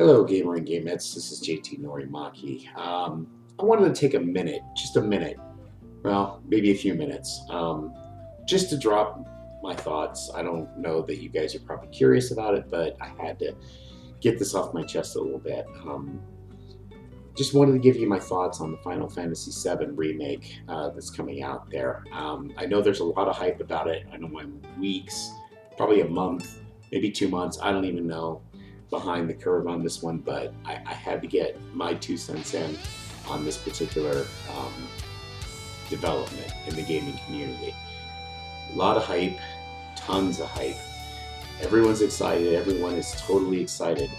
Hello, gamer and gamettes. This is JT Nori Maki. I wanted to take a minute, just a minute, well, maybe a few minutes, just to drop my thoughts. I don't know that you guys are probably curious about it, but I had to get this off my chest a little bit. Just wanted to give you my thoughts on the Final Fantasy VII remake that's coming out there. I know there's a lot of hype about it. I know I'm weeks, probably a month, maybe 2 months. I don't even know behind the curve on this one, but I had to get my 2 cents in on this particular development in the gaming community. A lot of hype, tons of hype. Everyone's excited. Everyone is totally excited.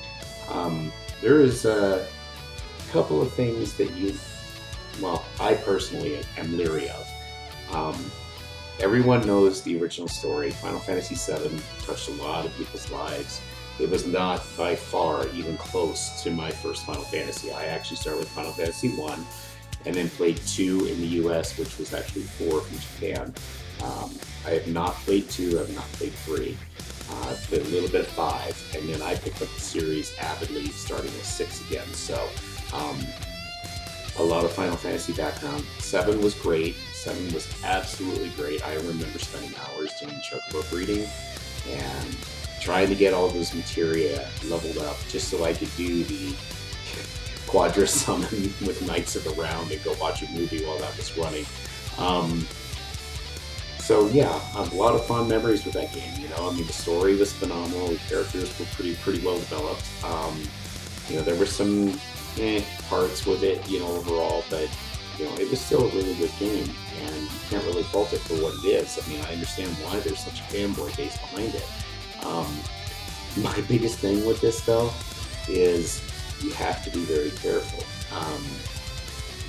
There is a couple of things that I personally am leery of. Everyone knows the original story. Final Fantasy VII touched a lot of people's lives. It was not by far even close to my first Final Fantasy. I actually started with Final Fantasy 1 and then played 2 in the US, which was actually 4 from Japan. I have not played 2, I have not played 3. I played a little bit of 5, and then I picked up the series avidly starting with 6 again. So a lot of Final Fantasy background. 7 was great. 7 was absolutely great. I remember spending hours doing chocobo breeding and trying to get all those materia leveled up just so I could do the Quadra summon with Knights of the Round and go watch a movie while that was running. So yeah, I have a lot of fond memories with that game. I mean, the story was phenomenal. The characters were pretty well developed. There were some parts with it, overall, but it was still a really good game, and you can't really fault it for what it is. I mean, I understand why there's such a fanboy base behind it. My biggest thing with this, though, is you have to be very careful.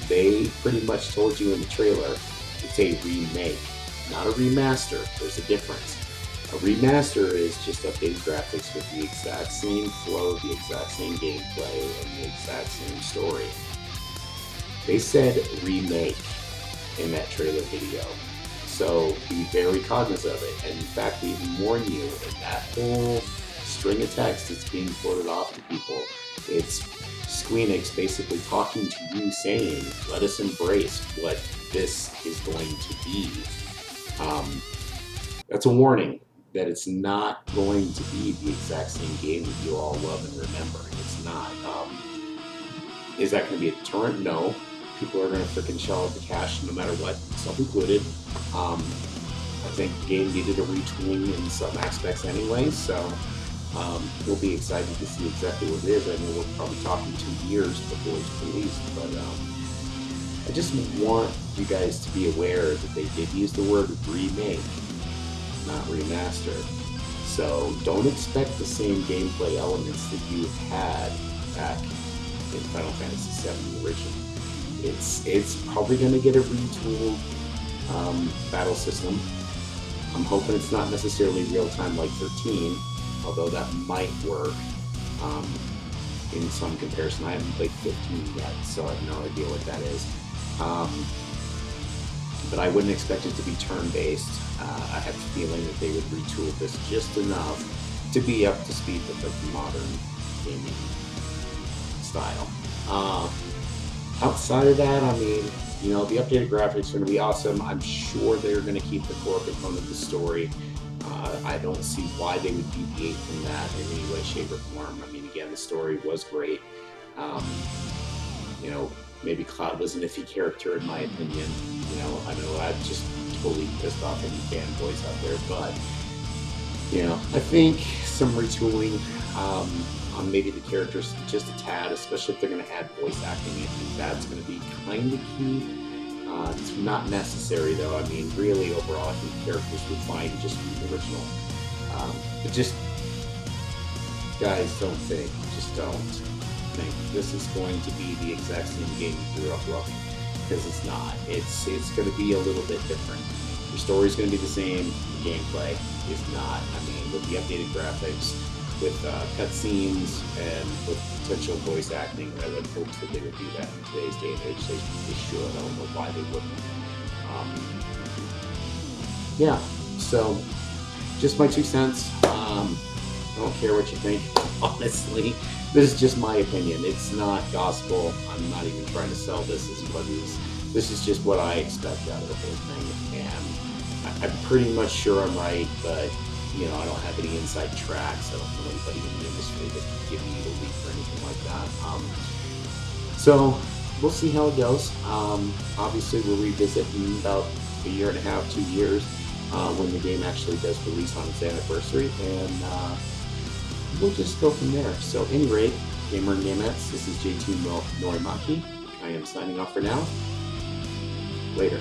They pretty much told you in the trailer it's a remake, not a remaster. There's a difference. A remaster is just updated graphics with the exact same flow, the exact same gameplay, and the exact same story. They said remake in that trailer video. So be very cognizant of it. And in fact, we even warn you that that whole string of text that's being floated off to people, it's Square Enix basically talking to you saying, let us embrace what this is going to be. That's a warning that it's not going to be the exact same game that you all love and remember. It's not. Is that going to be a deterrent? No. People are going to freaking shell out the cash no matter what, self included. I think the game needed a retooling in some aspects anyway, so we'll be excited to see exactly what it is. I know we're probably talking 2 years before it's released, but I just want you guys to be aware that they did use the word remake, not remaster. So don't expect the same gameplay elements that you had back in Final Fantasy VII original. It's probably going to get a retooled battle system. I'm hoping it's not necessarily real time like 13, although that might work in some comparison. I haven't played 15 yet, so I have no idea what that is. But I wouldn't expect it to be turn-based. I have the feeling that they would retool this just enough to be up to speed with the modern gaming style. Outside of that, I mean, the updated graphics are going to be awesome. I'm sure they're going to keep the core component of the story. I don't see why they would deviate from that in any way, shape, or form. I mean, again, the story was great. Maybe Cloud was an iffy character in my opinion. I know I've just totally pissed off any fanboys out there, but I think some retooling on maybe the characters just a tad, especially if they're going to add voice acting. I think that's going to be kind of key. It's not necessary though. I mean, really overall, I think characters were fine just from the original. But just guys, don't think this is going to be the exact same game you grew up loving, because it's not. It's going to be a little bit different. Your story's going to be the same. The gameplay is not. I mean, with the updated graphics, with cutscenes, and with potential voice acting, I would hope that they would do that in today's day and age. They should. I don't know why they wouldn't. Yeah. So, just my 2 cents. I don't care what you think. Honestly, this is just my opinion. It's not gospel. I'm not even trying to sell this as what is. This is just what I expect out of the whole thing, and I'm pretty much sure I'm right, but you know, I don't have any inside tracks. I don't know anybody in the industry that can give me a leak or anything like that. So we'll see how it goes. Obviously, we'll revisit in about a year and a half, 2 years, when the game actually does release on its anniversary, and we'll just go from there. So, at any rate, Gamer and Gamettes, this is JT Nori Maki. I am signing off for now. Later.